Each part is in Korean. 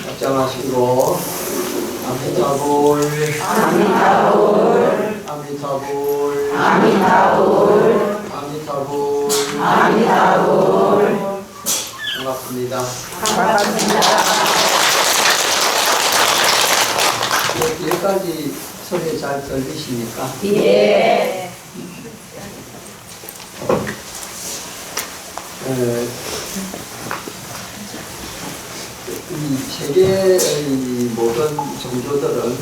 합장하시고 아미타불 아미타불 아미타불 아미타불 아미타불 아미타불. 반갑습니다. 반갑습니다. 여기까지 소리 잘 들리십니까? 예. 이 세계의 모든 종교들은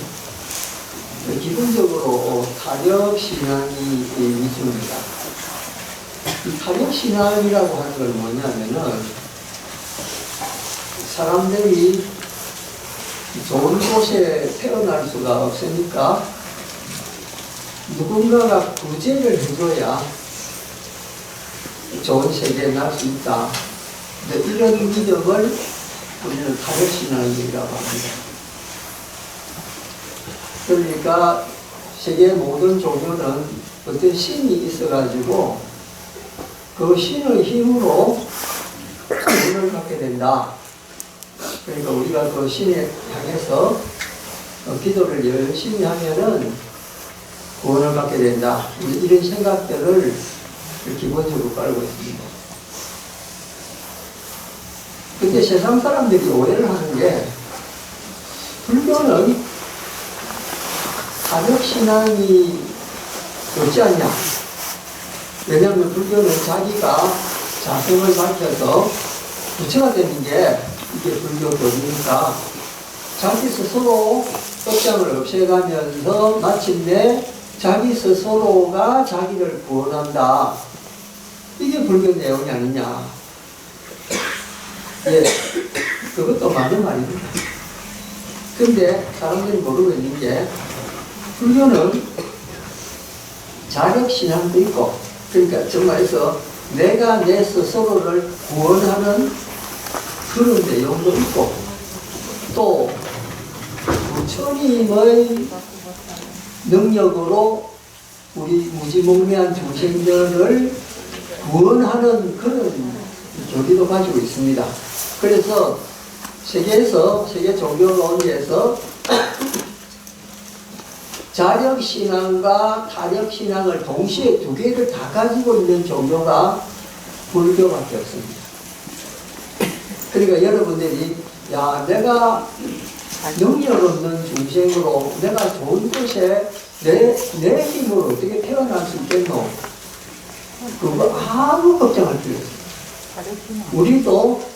기본적으로 타력신앙이 위주입니다. 이 타력신앙이라고 하는 건 뭐냐면은 사람들이 좋은 곳에 태어날 수가 없으니까 누군가가 구제를 해줘야 좋은 세계에 날 수 있다. 이런 믿음을 우리는 타력신앙이라고 합니다. 그러니까 세계 모든 종교는 어떤 신이 있어가지고 그 신의 힘으로 구원을 갖게 된다. 그러니까 우리가 그 신에 향해서 기도를 열심히 하면은 구원을 받게 된다. 이런 생각들을 기본적으로 깔고 있습니다. 근데 세상 사람들이 오해를 하는 게 불교는 타력신앙이 없지 않냐. 왜냐하면 불교는 자기가 자성을 밝혀서 부처가 되는 게 이게 불교 교리니까 자기 스스로 억장을 없애가면서 마침내 자기 스스로가 자기를 구원한다. 이게 불교 내용이 아니냐. 예, 그것도 맞는 말입니다. 근데 사람들이 모르고 있는 게 불교는 자력신앙도 있고, 그러니까 정말해서 내가 내 스스로를 구원하는 그런 내용도 있고, 또 부처님의 능력으로 우리 무지몽매한 중생들을 구원하는 그런 교리도 가지고 있습니다. 그래서 세계에서, 세계 종교론에서 자력신앙과 타력신앙을 동시에 두 개를 다 가지고 있는 종교가 불교밖에 없습니다. 그러니까 여러분들이 야, 내가 능력 없는 중생으로 내가 좋은 곳에 내 힘으로 어떻게 태어날 수 있겠노? 그거 아무 걱정할 필요 없어요. 우리도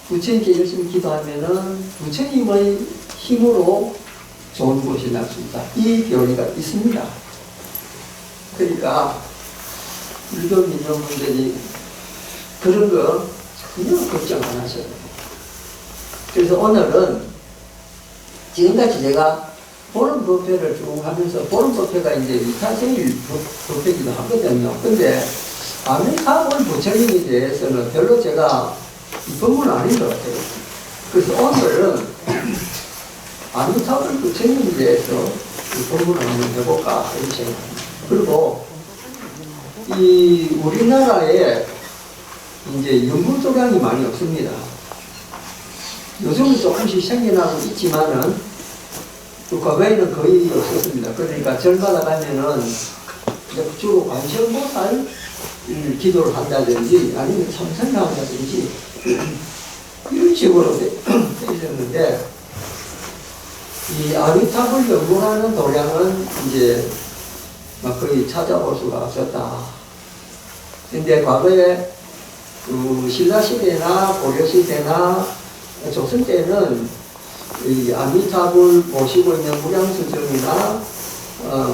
부처님께 열심히 기도하면은 부처님의 힘으로 좋은 곳이 날 수 있다. 이 교리가 있습니다. 그러니까 불교 믿는 분들이 그런 거 전혀 걱정 안 하셔도 돼요. 그래서 오늘은 지금까지 제가 보름 법회를 쭉 하면서 보름 법회가 이제 이타생일 법회기도 하거든요. 근데 아미타불 부처님에 대해서는 별로 제가 입법은 아닌 것 같아요. 그래서 오늘은 아미타불 부처님에 대해서 입법을 한번 해볼까 이런 생각입니다. 그리고 이 우리나라에 이제 연불도량이 많이 없습니다. 요즘은 조금씩 생겨나고 있지만은 그 과거에는 거의 없었습니다. 그러니까 절마다 가면은 주로 관세음보살 기도를 한다든지 아니면 참선을 한다든지 이런 식으로 돼 있었는데 이 아미타불 연구하는 도량은 이제 막 거의 찾아볼 수가 없었다. 근데 과거에 신라시대나 고려시대나 조선 때는 이 아미타불 모시고 있는 무량수정이나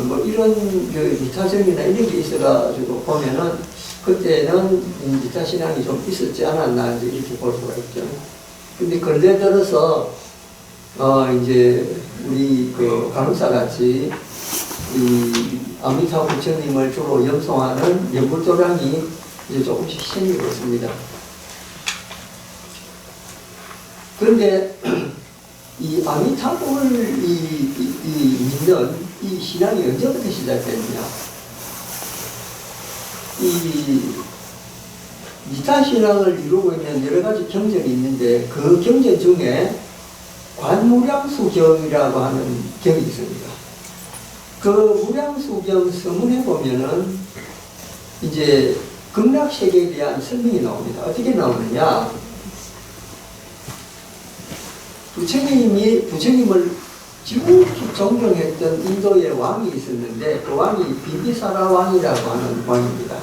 뭐 이런 그 이타정이나 이런 게 있어가지고 보면은 그때는 이타신앙이 좀 있었지 않았나 이렇게 볼 수가 있죠. 근데 근래 들어서 이제 우리 그 간호사 같이 이 아미타 부처님을 주로 염송하는 연불도량이 이제 조금씩 생기고 있습니다. 그런데 이 아미타불을 믿는 이 신앙이 언제부터 시작됐느냐? 이 이타신앙을 이루고 있는 여러 가지 경전이 있는데 그 경전 중에 관무량수경이라고 하는 경이 있습니다. 그 무량수경 서문에 보면은 이제 극락세계에 대한 설명이 나옵니다. 어떻게 나오느냐? 부처님을 지극히 존경했던 인도의 왕이 있었는데 그 왕이 비비사라 왕이라고 하는 왕입니다.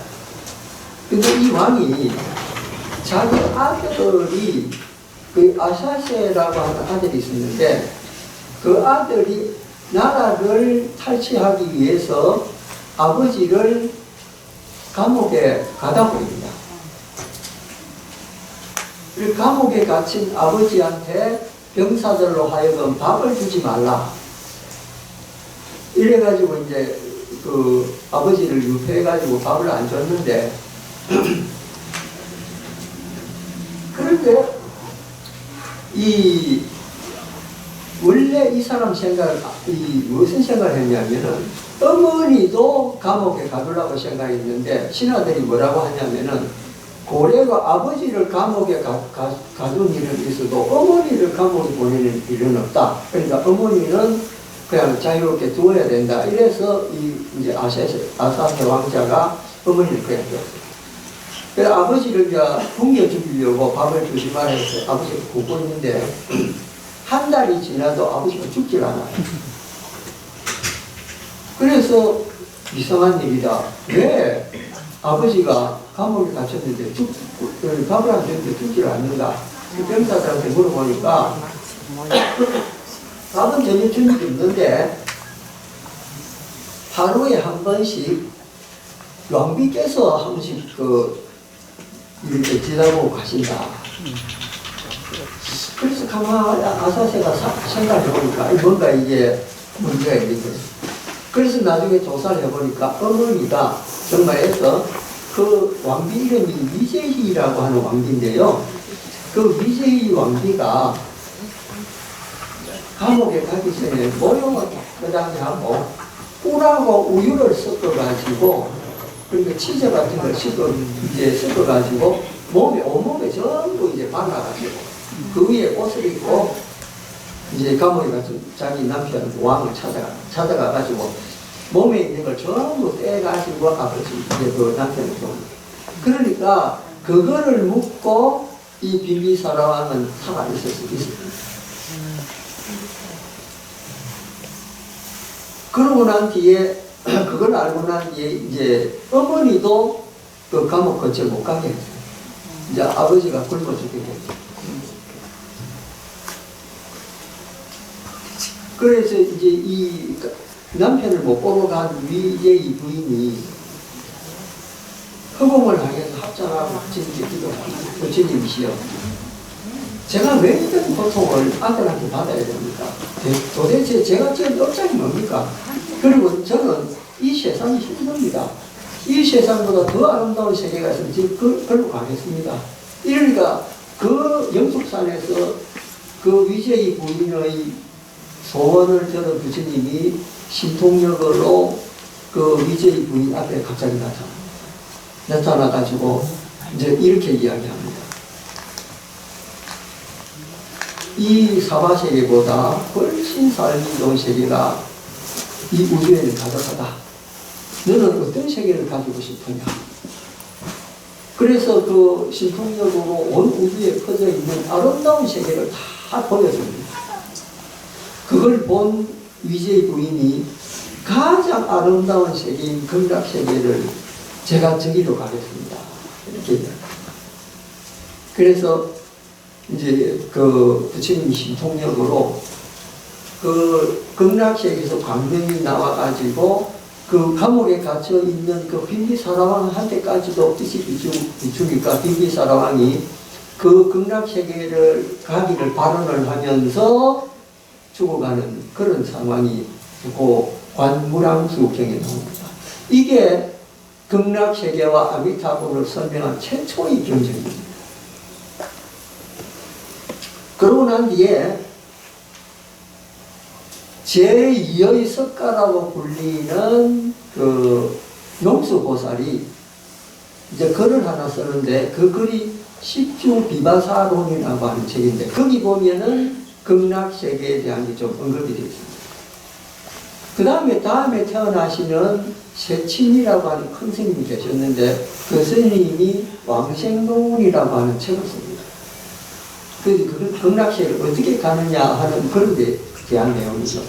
근데 이 왕이 자기 아들이 그 아사세라고 하는 아들이 있었는데 그 아들이 나라를 탈취하기 위해서 아버지를 감옥에 가다 보입니다. 그 감옥에 갇힌 아버지한테 병사들로 하여금 밥을 주지 말라. 이래가지고 이제 그 아버지를 유폐해가지고 밥을 안 줬는데 그런데 원래 이 사람 무슨 생각을 했냐면은 어머니도 감옥에 가두려고 생각했는데 신하들이 뭐라고 하냐면은 고래가 아버지를 감옥에 가둔 일은 있어도 어머니를 감옥에 보내는 일은 없다. 그러니까 어머니는 그냥 자유롭게 두어야 된다. 이래서 이제 아사세 왕자가 어머니를 그냥 뒀어요. 그래서 아버지를 이제 굶겨 죽이려고 밥을 주지 말아서 아버지가 굶고 있는데 한 달이 지나도 아버지가 죽질 않아요. 그래서 이상한 일이다. 왜 아버지가 감옥에 갇혔는데 밥을 안 줬는데 죽질 않는가? 그 병사들한테 물어보니까 밥은 전혀 준 적이 없는데 하루에 한 번씩 왕비께서 한 번씩 이렇게 지나고 가신다. 그래서 가만히 아사세가 생각해보니까 뭔가 이게 문제가 있는 거예요. 그래서 나중에 조사를 해보니까 어머니가 정말에서 그 왕비 이름이 위제희라고 하는 왕비인데요. 그 위제희 왕비가 감옥에 가기 전에 모욕을 깨끗하게 하고 꿀하고 우유를 섞어가지고 그러니까 치즈 같은 걸 섞어가지고 온몸에 전부 이제 발라가지고 그 위에 옷을 입고 이제 감옥에 가서 자기 남편 왕을 찾아가가지고 몸에 있는 걸 전부 떼가지고 아버지 이제 그 남편을 줍니다. 그러니까 그거를 묻고 이 비비사라 왕은 살아 있었습니다. 그러고 난 뒤에 그걸 알고 난 뒤에 이제 어머니도 그 감옥 근처 못 가게 했어요. 이제 아버지가 굶어 죽게 됐죠. 그래서 이제 이 남편을 못 보러 간 위제의 부인이 허공을 향해서 합장하고 부처님께 기도합니다. 부처님이시여, 제가 왜 이런 고통을 아들한테 받아야 됩니까? 도대체 제가 지은 업장이 뭡니까? 그리고 저는 이 세상이 힘듭니다. 이 세상보다 더 아름다운 세계가 있으면 지금 걸로 가겠습니다. 이러니까 그 영숙산에서 그 위제의 부인의 소원을 들은 부처님이 신통력으로 그 위제의 부인 앞에 갑자기 나타나가지고 이제 이렇게 이야기합니다. 이 사바세계보다 훨씬 삶이 좋은 세계가 이 우주에는 가득하다. 너는 어떤 세계를 가지고 싶으냐? 그래서 그 신통력으로 온 우주에 퍼져 있는 아름다운 세계를 다 보여줍니다. 그걸 본 위제의 부인이 가장 아름다운 세계인 극락세계를 제가 저기로 가겠습니다. 이렇게 이야기합니다. 그래서 이제 그 부처님이 신통력으로 그 극락세계에서 광명이 나와가지고 그 감옥에 갇혀 있는 그 비비사라왕한테까지도 뜻이 비추니까 비비사라왕이 그 극락세계를 가기를 발언을 하면서 죽어가는 그런 상황이 그 관무량수경에 나옵니다. 이게 극락세계와 아미타불을 설명한 최초의 경전입니다. 그러고 난 뒤에 제2의 석가라고 불리는 그 용수보살이 이제 글을 하나 쓰는데 그 글이 십중비바사론이라고 하는 책인데 거기 보면은 극락세계에 대한 게 좀 언급이 되어 있습니다. 그 다음에 태어나시는 세친이라고 하는 큰 스님이 계셨는데 그 스님이 왕생론이라고 하는 책을 씁니다. 그 극락세계를 어떻게 가느냐 하는 그런 데 대한 내용이죠.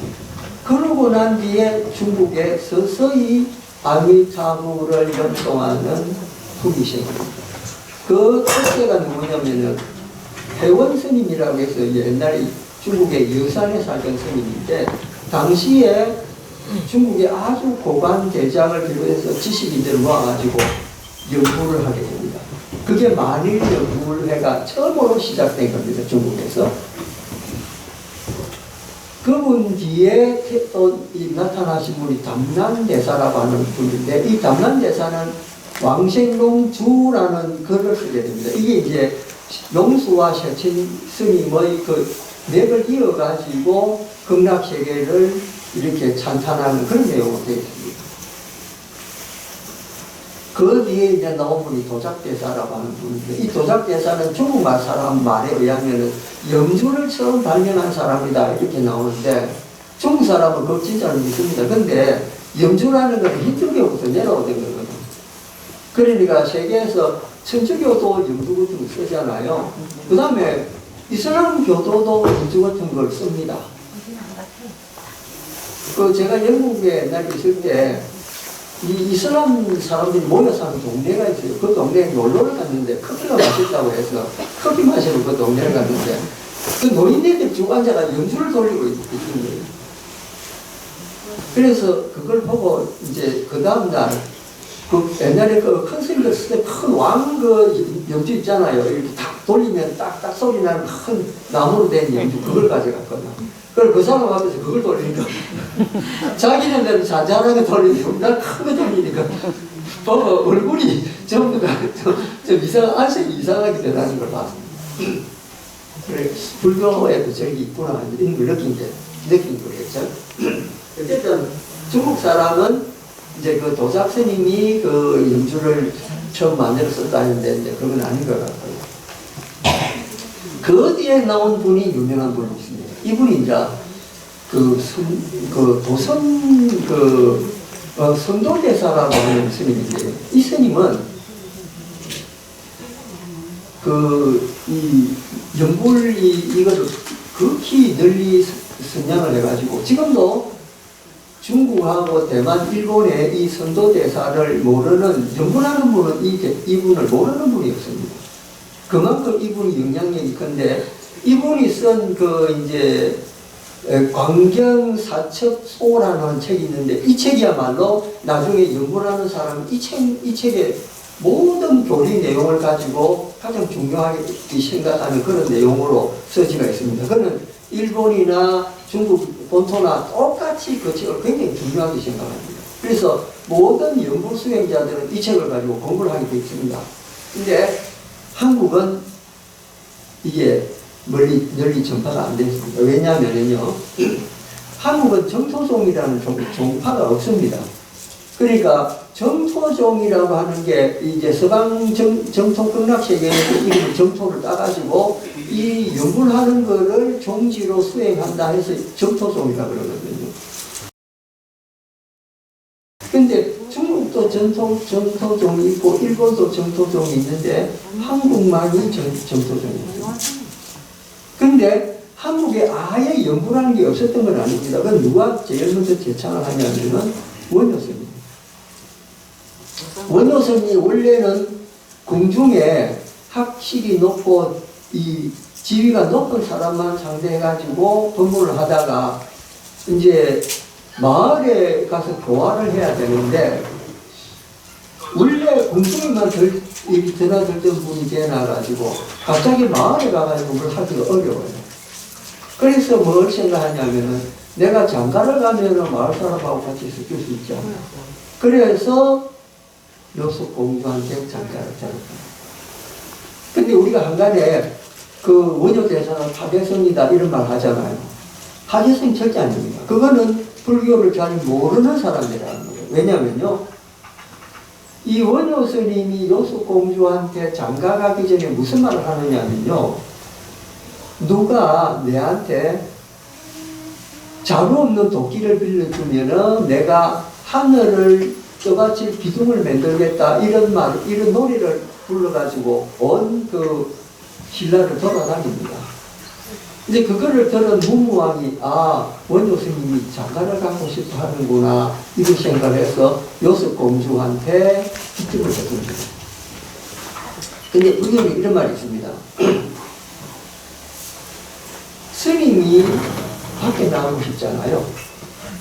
그러고 난 뒤에 중국에 서서히 아미타불을 연동하는 북이 생깁니다. 그 첫째가 누구냐면은 회원 스님이라고 해서 옛날에 중국의 여산에 살던 스님인데 당시에 중국의 아주 고관 대장을 비롯해서 지식인들을 모아가지고 연구를 하게 됩니다. 그게 만일연구회가 처음으로 시작된 겁니다. 중국에서. 그분 뒤에 또 나타나신 분이 담난대사라고 하는 분인데 이 담난대사는 왕생롱주라는 글을 쓰게 됩니다. 이게 이제 용수와 세친 스님의 그 맥을 이어가지고 극락세계를 이렇게 찬탄하는 그런 내용으로 되어 있습니다. 그 뒤에 이제 나온 분이 도작대사라고 하는 분인데 이 도작대사는 중국말 사람 말에 의하면 염주를 처음 발견한 사람이다 이렇게 나오는데 중국 사람은 그걸 진짜로 믿습니다. 근데 염주라는 건 힌두교부터 내려오던 거거든요. 그러니까 세계에서 천주교도 염주 같은 거 쓰잖아요. 그 다음에 이슬람 교도도 염주 같은 걸 씁니다. 그 제가 영국에 옛날에 있을 때 이 이슬람 사람들이 모여 사는 동네가 있어요. 그 동네에 놀러를 갔는데 커피가 맛있다고 해서 커피 마시러 그 동네를 갔는데 그 노인네들 쭉 앉아가 연주를 돌리고 있는 거예요. 그래서 그걸 보고 이제 그 다음날 그 옛날에 그 큰 스님들 쓸 때 큰 왕 그 연주 있잖아요. 이렇게 탁 돌리면 딱딱 소리 나는 큰 나무로 된 연주 그걸 가져갔거든요. 그걸 그 사람 앞에서 그걸 돌리니까 자기네들은 잔잔하게 돌리고 난 큰 거 돌리니까 봐봐 얼굴이 전부 다 좀 안색이 이상하게 되는 걸 봤습니다. 그래 불교에도 저기 있구나 이런 걸 느낀 거겠죠. 어쨌든 중국 사람은 이제 그 도작 스님이 그 연주를 처음 만들었었다는데 그건 아닌 것 같고요. 그 뒤에 나온 분이 유명한 분이 있습니다. 이분이 이제 그 도선 선도대사라고 하는 스님인데 이 스님은 이 연불 이거를 극히 널리 선양을 해가지고 지금도 중국하고 대만, 일본의 이 선도대사를 모르는 연불하는 분은 이분을 모르는 분이 없습니다. 그만큼 이분이 영향력이 큰데 이분이 쓴 그 이제 광경사첩소라는 책이 있는데 이 책이야말로 나중에 연구하는 사람은 이 책의 모든 교리 내용을 가지고 가장 중요하게 생각하는 그런 내용으로 써지가 있습니다. 그는 일본이나 중국 본토나 똑같이 그 책을 굉장히 중요하게 생각합니다. 그래서 모든 연구 수행자들은 이 책을 가지고 공부를 하게 되어 있습니다. 근데 한국은 이게 널리 전파가 안 됐습니다. 왜냐하면요, 한국은 정토종이라는 종파가 없습니다. 그러니까 정토종이라고 하는 게 이제 서방 정토 극락세계에서 이름을 정토를 따가지고 이 연구하는 거를 종지로 수행한다 해서 정토종이라고 그러거든요. 근데 중국도 정토종이 있고 일본도 정토종이 있는데 한국만이 정토종이에요. 근데 한국에 아예 연구라는 게 없었던 건 아닙니다. 그건 누가 제일 먼저 제창을 하냐면은 원효스입니다. 원효스이 원래는 궁중에 학식이 높고 이 지위가 높은 사람만 상대해가지고 법문을 하다가 이제 마을에 가서 교화를 해야 되는데 원래 궁중에만 드나들던 분이 되나가지고 갑자기 마을에 가가지고 그걸 하기가 어려워요. 그래서 뭘 생각하냐면은 내가 장가를 가면은 마을 사람하고 같이 있을 수 있죠. 그래서 묘숙공주한테 장가를 잡았다. 근데 우리가 한간에 그 원효대사는 하재성이다 이런 말 하잖아요. 하재성이 절대 아닙니다. 그거는 불교를 잘 모르는 사람이라는 거예요. 왜냐면요, 이 이 원효 스님이 요수공주한테 장가가기 전에 무슨 말을 하느냐면요. 누가 내한테 자루 없는 도끼를 빌려주면은 내가 하늘을 떠받칠 기둥을 만들겠다. 이런 이런 노래를 불러가지고 온 그 신라를 돌아다닙니다. 이제 그거를 들은 문무왕이 원효 스님이 장가를 가고 싶어 하는구나 이런 생각을 해서 요습공주한테 기특을 했습니다. 근데 의견이 이런 말이 있습니다. 스님이 밖에 나가고 싶잖아요.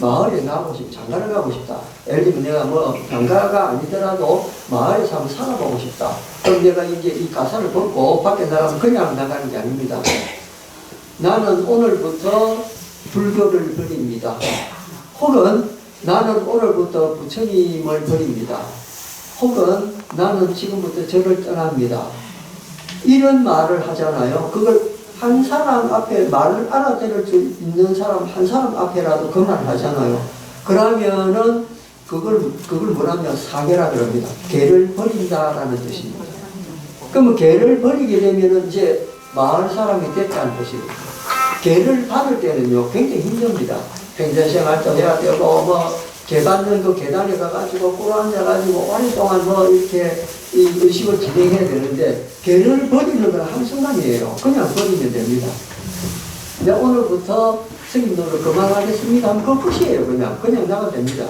마을에 나가고 싶다. 장가를 가고 싶다. 예를 들면 내가 뭐 장가가 아니더라도 마을에서 한번 살아보고 싶다. 그럼 내가 이제 이 가사를 벗고 밖에 나가면 그냥 나가는 게 아닙니다. 나는 오늘부터 불교를 버립니다. 혹은 나는 오늘부터 부처님을 버립니다. 혹은 나는 지금부터 저를 떠납니다. 이런 말을 하잖아요. 그걸 한 사람 앞에 말을 알아들을 수 있는 사람 한 사람 앞에라도 그 말을 하잖아요. 그러면은 그걸 뭐라면 사계라 그럽니다. 개를 버린다라는 뜻입니다. 그러면 개를 버리게 되면은 이제 마을 사람이 됐다는 뜻이에요. 개를 받을 때는요 굉장히 힘듭니다. 평생생활도 해야 되고 뭐 개 받는 그 계단에 가가지고 꿇어 앉아가지고 오랫동안 뭐 이렇게 이 의식을 진행해야 되는데 개를 버리는 건 한순간이에요. 그냥 버리면 됩니다. 내가 오늘부터 스님들을 그만하겠습니다 하면 그 끝이에요. 그냥 나가면 됩니다.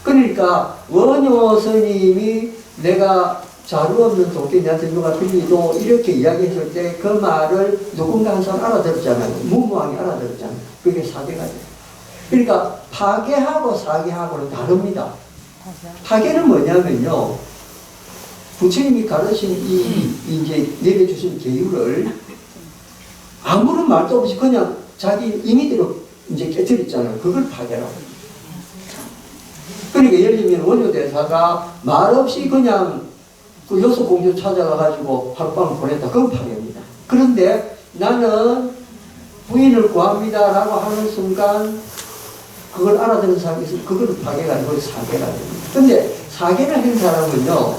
그러니까 원효 스님이 내가 자루 없는 도끼 내한테 누가 빌리도 이렇게 이야기했을 때 그 말을 누군가 한 사람 알아들었잖아요. 문무왕이 알아들었잖아요. 그게 사계가 돼요. 그러니까 파계하고 사계하고는 다릅니다. 파계는 뭐냐면요. 부처님이 가르친 이제 내려주신 계율을 아무런 말도 없이 그냥 자기 임의대로 이제 깨뜨렸잖아요. 그걸 파계라고. 그러니까 예를 들면 원효대사가 말없이 그냥 그 요수공주 찾아가가지고 하룻밤을 보냈다. 그건 파괴입니다. 그런데 나는 부인을 구합니다라고 하는 순간 그걸 알아듣는 사람이 있으면 그걸 파괴가 아니고 사계가 됩니다. 근데 사계를 한 사람은요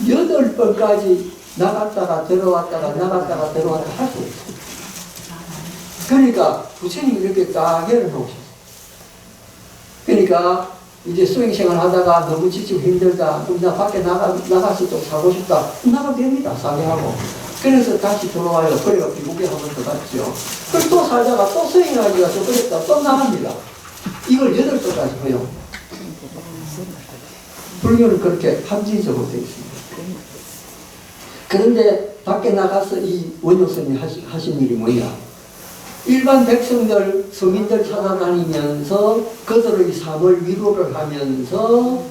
8번까지 나갔다가 들어왔다가 나갔다가 들어왔다 할 수 없어요. 그러니까 부처님이 이렇게 딱 열어놓으셨어요. 그러니까 이제 수행생활 하다가 너무 지치고 힘들다. 그럼 나 밖에 나가서 좀 사고 싶다. 나가면 됩니다. 사계하고. 그래서 다시 돌아와요. 그래가 미국에 한 번 더 갔죠. 그럼 또 살다가 또 수행하기가 또 그랬다. 또 나갑니다. 이걸 8번까지 해요. 불교는 그렇게 함지적으로 되어 있습니다. 그런데 밖에 나가서 이 원효스님이 하신 일이 뭐냐. 일반 백성들, 서민들 찾아다니면서 그들의 삶을 위로를 하면서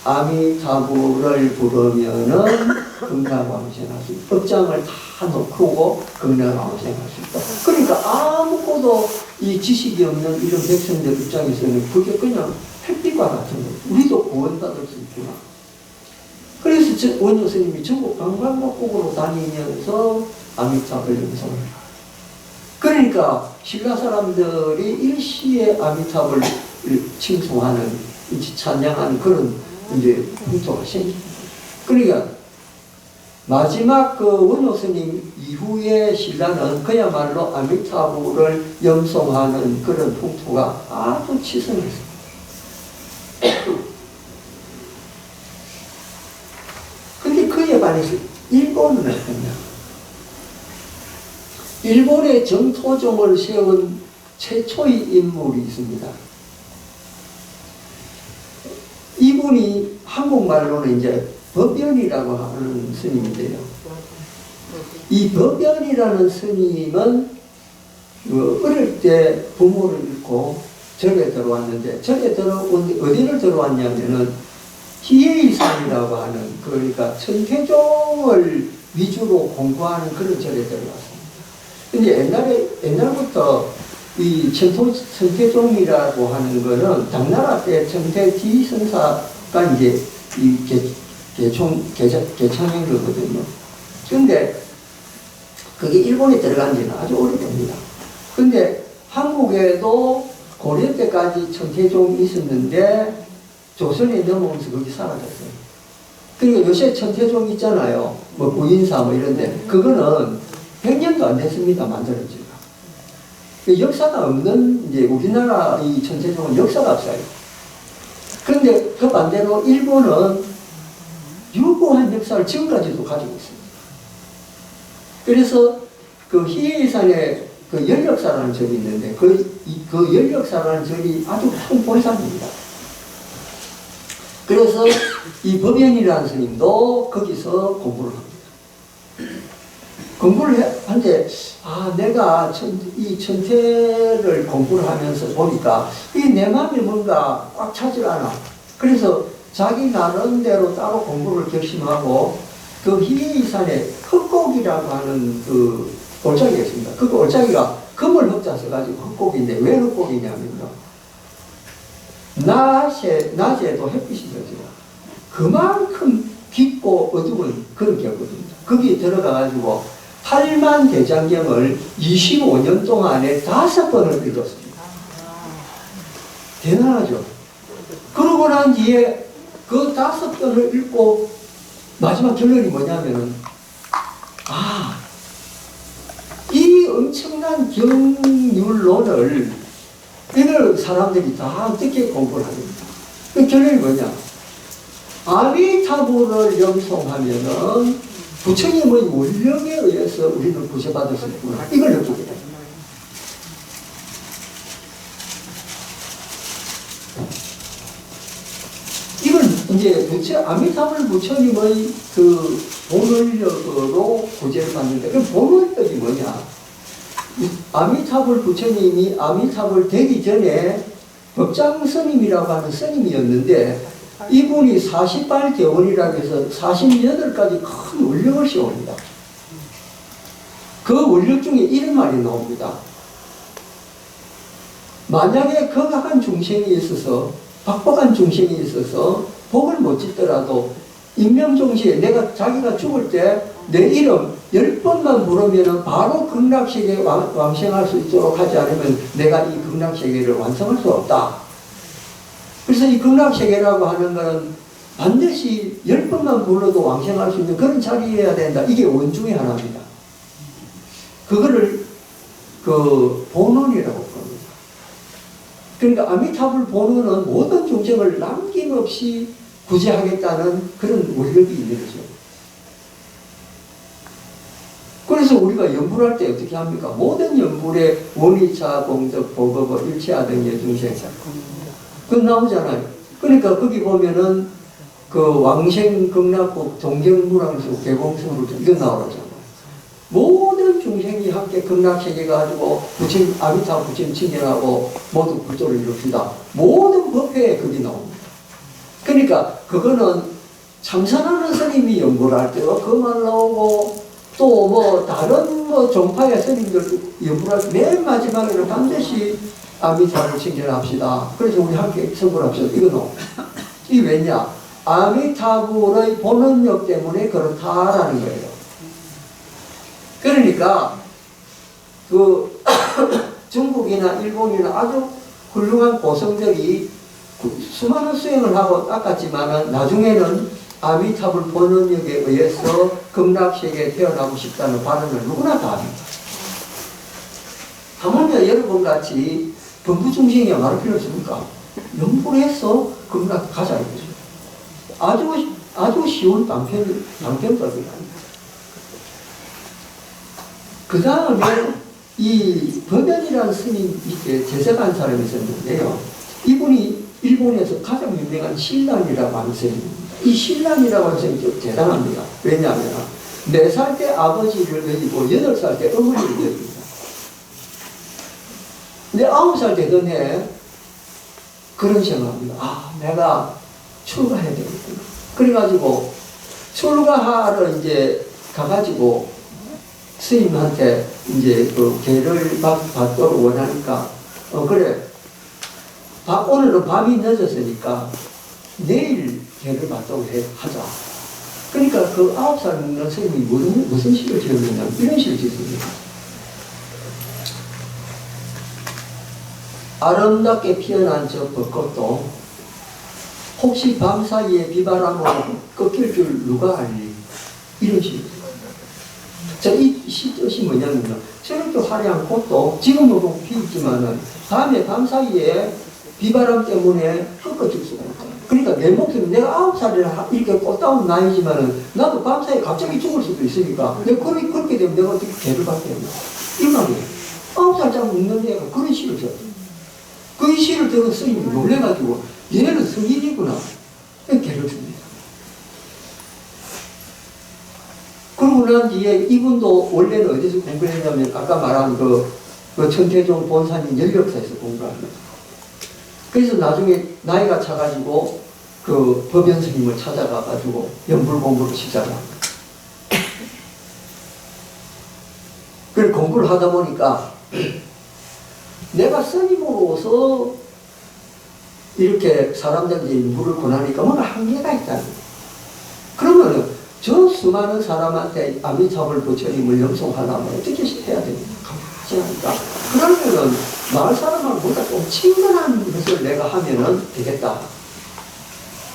아미타불을 부르면은 극락왕생할 수 있다. 법장을 다 놓고 극락왕생할 수 있다. 그러니까 아무것도 이 지식이 없는 이런 백성들 입장에서는 그게 그냥 햇빛과 같은 거예요. 우리도 구원받을 수 있구나. 그래서 원효 스님이 전국 방방곡곡으로 다니면서 아미타불 연성을 해요. 그러니까 신라 사람들이 일시에 아미타불을 칭송하는, 찬양하는 그런 이제 풍토가 생깁니다. 그러니까 마지막 그 원효 스님 이후에 신라는 그야말로 아미타불을 염송하는 그런 풍토가 아주 치성했습니다. 근데 그에 반해서 일본은 어떠냐? 일본의 정토종을 세운 최초의 인물이 있습니다. 이분이 한국말로는 이제 법연이라고 하는 스님인데요. 이 법연이라는 스님은 어릴 때 부모를 잃고 절에 들어왔는데, 절에 들어온 어디를 들어왔냐면은 희예의산이라고 하는, 그러니까 천태종을 위주로 공부하는 그런 절에 들어왔습니다. 근데 옛날부터 이 천태종이라고 하는 거는 당나라 때 천태지 선사가 이제 이 개창한 거거든요. 근데 그게 일본에 들어간 지는 아주 오래됩니다. 근데 한국에도 고려 때까지 천태종이 있었는데 조선에 넘어오면서 거기 사라졌어요. 그리고 요새 천태종 있잖아요. 뭐 부인사 뭐 이런데 그거는 100년도 안 됐습니다. 만들어진 지가. 그 역사가 없는 이제 우리나라 이 천태종은 역사가 없어요. 그런데 그 반대로 일본은 유구한 역사를 지금까지도 가지고 있습니다. 그래서 그 히에이산에 그 연력사라는 절이 있는데 그 연력사라는 절이 아주 큰 본산입니다. 그래서 이 법연이라는 스님도 거기서 공부를 합니다. 공부를 한데 내가 이 천태를 공부를 하면서 보니까 이 내 마음이 뭔가 꽉 차질 않아. 그래서 자기 나름대로 따로 공부를 결심하고 그 히에이산에 흑곡이라고 하는 그 올짜기가 있습니다. 그 올짜기가 금을 흑자 써가지고 흑곡인데 왜 흑곡이냐면요. 낮에도 햇빛이 들어요. 그만큼 깊고 어두운 그런 격거든요. 거기에 들어가가지고 8만 대장경을 25년 동안에 5번을 읽었습니다. 대단하죠. 그러고 난 뒤에 그 5번을 읽고 마지막 결론이 뭐냐면은 이 엄청난 경률론을 이걸 사람들이 다 어떻게 공부를 합니까? 그 결론이 뭐냐? 아미타불을 염송하면은 부처님의 원력에 의해서 우리는 구제받을 수 있구나. 이걸 느끼게 됩니다. 이걸 이제 아미타불 부처님의 그 본원력으로 구제를 받는데 그 본원력이 뭐냐? 아미타불 부처님이 아미타불 되기 전에 법장 스님이라고 하는 스님이었는데 이분이 48개월이라고 해서 48가지 큰 원력을 씌웁니다. 그 원력 중에 이런 말이 나옵니다. 만약에 극악한 중생이 있어서 박박한 중생이 있어서 복을 못 짓더라도 인명종시에 자기가 죽을 때 내 이름 10번만 부르면 바로 극락세계에 왕생할 수 있도록 하지 않으면 내가 이 극락세계를 완성할 수 없다. 그래서 이 극락세계라고 하는 것은 반드시 10번만 불러도 왕생할 수 있는 그런 자리여야 된다. 이게 원중의 하나입니다. 그거를 그 본원이라고 부릅니다. 그러니까 아미타불 본원은 모든 중생을 남김없이 구제하겠다는 그런 원력이 있는 거죠. 그래서 우리가 연불할 때 어떻게 합니까? 모든 연불에 원위차, 공덕, 보거버, 일체하등의 중생 그건 나오잖아요. 그러니까 거기 보면은 그 왕생 극락국 동경무랑수 개공성으로 이건 나오잖아요. 모든 중생이 함께 극락세계 가지고 부처님 아미타 부처님 칭견하고 모두 불도를 이룹시다. 모든 법회에 그게 나옵니다. 그러니까 그거는 참선하는 스님이 연불할 때도 그 말 나오고 또 뭐 다른 뭐 종파의 스님들 연불할 때 맨 마지막에는 반드시 아미타불 칭견합시다. 그래서 우리 함께 성불합시다. 이거 나옵니다. 이게 왜냐? 아미타불의 본원력 때문에 그렇다라는 거예요. 그러니까 그 중국이나 일본이나 아주 훌륭한 고성들이 수많은 수행을 하고 닦았지만은 나중에는 아미타불 본원력에 의해서 극락세계에 태어나고 싶다는 발언을 누구나 다 합니다. 하물며 여러분같이 범부중생이 말할 필요 없습니까? 연불해서 극락 가자 이거죠. 아주 쉬운 방편법이랍니다. 그 다음에 이 법연이라는 스님 밑에 제사한 사람이 있었는데요. 이분이 일본에서 가장 유명한 신랑이라고 하는 스님입니다. 이 신랑이라고 하는 스님이 좀 대단합니다. 왜냐하면 4살 때 아버지를 드리고 8살 때 어머니를 드립니다. 근데 9살 되던 해 그런 생각합니다. 내가 출가해야 되겠구나. 그래가지고 출가하러 이제 가가지고 스님한테 이제 그 계를 받도록 원하니까 그래 오늘은 밤이 늦었으니까 내일 계를 받도록 하자. 그러니까 그 9살 먹는 스님이 무슨 시를 지었느냐 이런 시를 지었습니다. 아름답게 피어난 저 벚꽃도 혹시 밤사이에 비바람으로 꺾일 줄 누가 알리? 이런 식으로. 자, 이 뜻이 뭐냐면요. 저렇게 화려한 꽃도 지금은 뭐 피있지만은 밤사이에 비바람 때문에 꺾어질 수가 있다. 그러니까 내 목숨이 내가 9살이라 이렇게 꽃다운 나이지만은 나도 밤사이에 갑자기 죽을 수도 있으니까 내가 그렇게 되면 내가 어떻게 개를 받게 되나? 이 말이에요. 9살짜리 묻는 애가 그런 시를 써요. 그 시를 들은 스님이 놀래가지고 얘는 성인이구나. 개를 줍니다. 그러고 난 뒤에 이분도 원래는 어디서 공부했냐면 아까 말한 그 천태종 본사님 연력사에서 공부를 합니다. 그래서 나중에 나이가 차가지고 그 법연 스님을 찾아가가지고 연불 공부를 시작을 합니다. 그걸 공부를 하다 보니까 내가 스님으로서 이렇게 사람들한테 물을 권하니까 뭔가 한계가 있다는 거예요. 그러면은 저 수많은 사람한테 아미타불 부처님을 염송하려면 어떻게 해야 됩니까? 가만히 하니까. 그러면은 마을 사람하고 뭔가 좀 친근한 것을 내가 하면은 되겠다.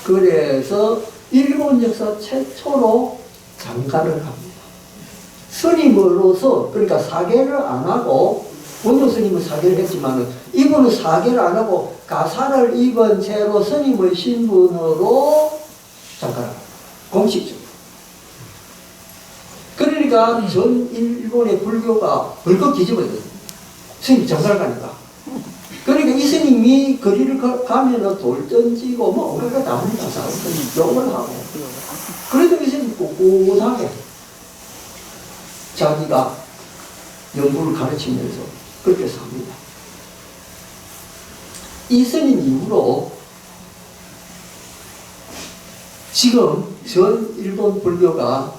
그래서 일본 역사 최초로 장가를 합니다. 스님으로서, 그러니까 사계를 안 하고, 원조 스님은 사계를 했지만은, 이분은 사계를 안 하고, 가사를 입은 채로 스님의 신분으로 장가를 합니다. 공식적으로. 그러니까 전 일본의 불교가 벌컥 뒤집어졌어요. 스님이 장가를 가니까. 그러니까 이 스님이 거리를 가면은 돌 던지고 뭐 온갖 다 합니다. 욕을 하고. 그래도 이 스님이 꿋꿋하게 자기가 연구를 가르치면서 그렇게 삽니다. 이 스님 이후로 지금 전 일본 불교가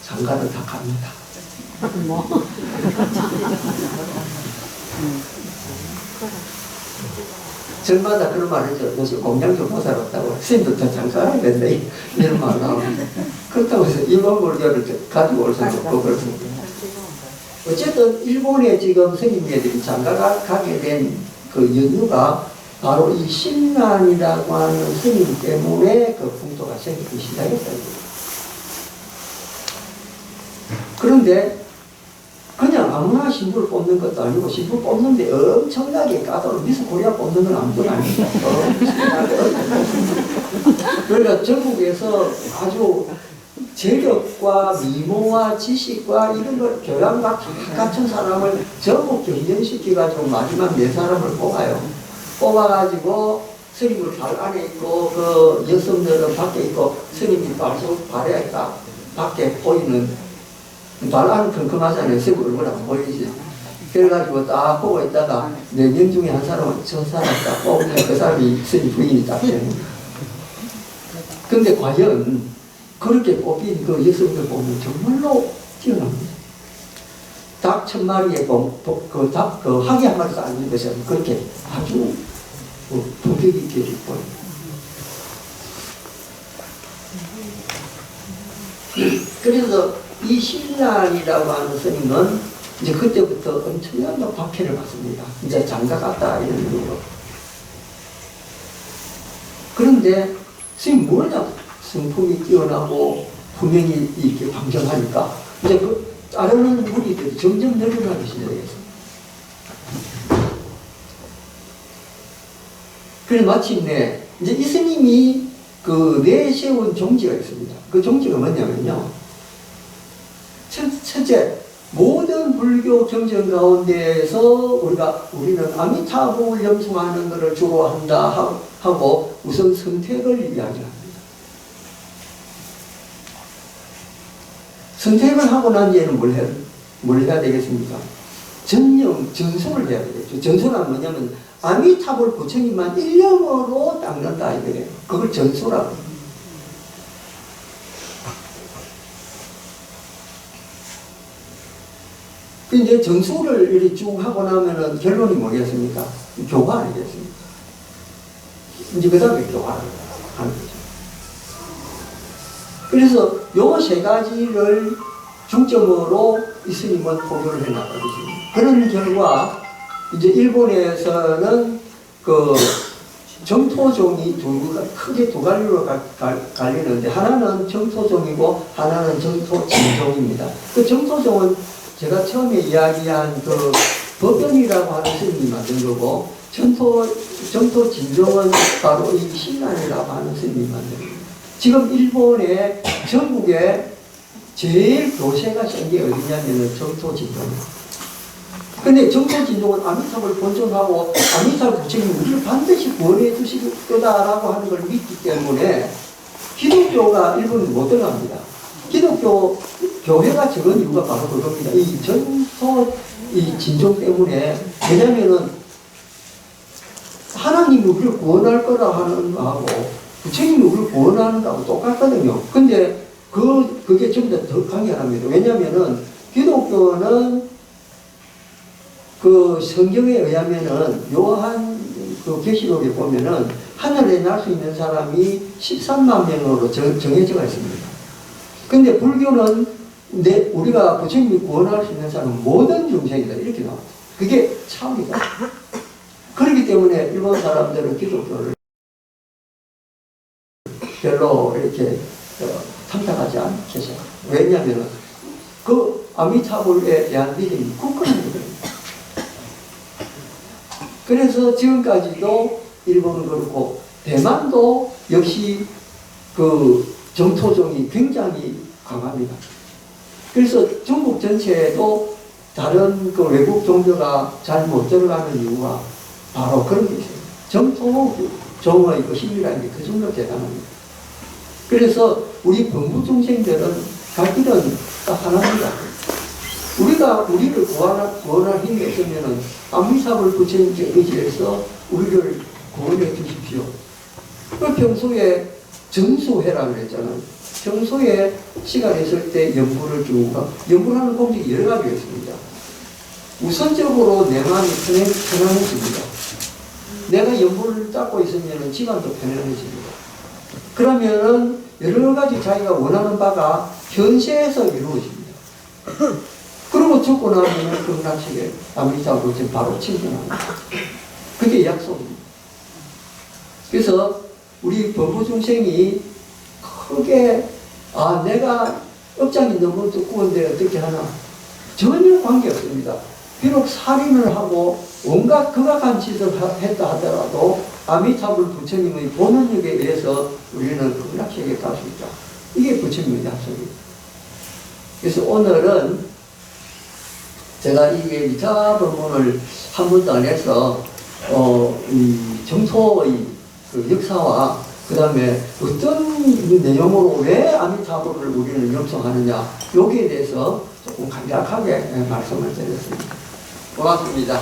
장가를 다 갑니다. 저마다 그런 말을 해줘. 요새 공양도 못 살았다고. 스님도 더 장가해야 된다. 이런 말을 하고. 그렇다고 해서 일본불교를 가지고 올 수는 없고 그렇습니다. 어쨌든 일본에 지금 스님들이 장가 가게 된 그 연유가 바로 이 신난이라고 하는 스님 때문에 그 풍토가 생기기 시작했다는 거예요. 그런데 그냥 아무나 신부를 뽑는 것도 아니고 신부 뽑는데 엄청나게 까다로워. 미스 코리아 뽑는 건 아무것도 아닙니다. 그러니까 전국에서 아주 재력과 미모와 지식과 이런 걸 교양과 다 갖춘 사람을 전부 경쟁시켜가지고 마지막 4사람을 뽑아요. 뽑아가지고 스님은 발 안에 있고 그 여성들은 밖에 있고 스님이 발에 딱 밖에 보이는 발 안은 컴컴하잖아요. 스님 얼굴 안 보이지. 그래가지고 딱 보고 있다가 4명 중에 한 사람은 저 사람 딱 뽑으면 그 사람이 스님 부인이 딱 되는 거예요. 근데 과연 그렇게 뽑힌 그 여성들 보면 정말로 뛰어납니다. 닭 1000마리에 그 하기 한 마리도 아닌 것은 그렇게 아주 품격 있게 보여요. 그래서 이 신난이라고 하는 스님은 이제 그때부터 엄청난 박해를 받습니다. 이제 장가 갔다 이런 의미로. 그런데 스님 뭐냐? 성품이 뛰어나고 분명히 이렇게 방정하니까 이제 그 따르는 무리들이 점점 늘어나기 시작했어요. 그래서 마침내 이제 이 스님이 그 내세운 종지가 있습니다. 그 종지가 뭐냐면요. 첫째, 모든 불교 경전 가운데에서 우리는 아미타불을 염송하는 것을 주로 한다 하고 우선 선택을 이야기합니다. 선택을 하고 난 뒤에는 뭘 해야 되겠습니까? 전수를 해야 되겠죠. 전수란 뭐냐면 아미타불 부처님만 일념으로 닦는다 이거예요. 그걸 전수라고 합니다. 이제 전수를 이렇게 쭉 하고 나면은 결론이 뭐겠습니까? 교화 아니겠습니까? 이제 그 다음에 교화를 하는 거죠. 그래서 요 3가지를 중점으로 이 스님은 포교를 해나가고 있습니다. 그런 결과, 이제 일본에서는 그 정토종이 크게 두 가지로 갈리는데 하나는 정토종이고 하나는 정토진종입니다. 그 정토종은 제가 처음에 이야기한 그 법연이라고 하는 스님이 만든 거고 정토진종은 바로 이 신안이라고 하는 스님이 만든 겁니다. 지금 일본의 전국에 제일 교세가 센 게 어디냐면은 정토진종입니다. 근데 정토진종은 아미타불을 본존하고 아미타 부처님이 우리를 반드시 구원해 주실 거다라고 하는 걸 믿기 때문에 기독교가 일본에 못 들어갑니다. 기독교 교회가 적은 이유가 바로 그겁니다. 이 정토 이 진종 때문에. 왜냐면은 하나님이 우리를 구원할 거라 하는 거하고 부처님이 우리를 구원하는 거하고 똑같거든요. 근데 그게 전부 다 더 강렬합니다. 왜냐면은 기독교는 그 성경에 의하면은 요한 그 계시록에 보면은 하늘에 날 수 있는 사람이 13만 명으로 정해져 있습니다. 근데 불교는 우리가 부처님이 구원할 수 있는 사람은 모든 중생이다 이렇게 나옵니다. 그게 차이다. 그렇기 때문에 일본 사람들은 기독교를 별로 이렇게 탐탁하지 않겠어요. 왜냐하면 그 아미타불에 대한 믿음이 굳건한 거예요. 그래서 지금까지도 일본은 그렇고 대만도 역시 그 정토종이 굉장히 강합니다. 그래서 중국 전체에도 다른 그 외국 종교가 잘 못 들어가는 이유가 바로 그런 게 있어요. 정토종의 그 힘이라는 게 그 정도로 대단합니다. 그래서 우리 범부 중생들은 갈 길은 딱 하나입니다. 우리를 구원할 힘이 없으면은 아미사불 부처님께 의지해서 우리를 구원해 주십시오. 그 평소에 정수회라고 그랬잖아요. 평소에 시간 있을 때 연불을 주고 연불하는 공식이 여러 가지가 있습니다. 우선적으로 내 마음이 편안해집니다. 내가 연불을 닦고 있으면 집안도 편안해집니다. 그러면은 여러 가지 자기가 원하는 바가 현세에서 이루어집니다. 그리고 죽고 나면 극락세계 아미타불 바로 침전합니다. 그게 약속입니다. 그래서 우리 범부 중생이 크게 내가 업장이 너무 두꺼운데 어떻게 하나 전혀 관계없습니다. 비록 살인을 하고 온갖 극악한 짓을 했다 하더라도 아미타불 부처님의 본원력에 의해서 우리는 극락세계에 갈 수 있다. 이게 부처님의 약속입니다. 그래서 오늘은 제가 이게 미타 법문을 한 번도 안 해서 이 정토의 그 역사와 그 다음에 어떤 내용으로 왜 아미타불을 우리는 염송하느냐 여기에 대해서 조금 간략하게 말씀을 드렸습니다. 고맙습니다.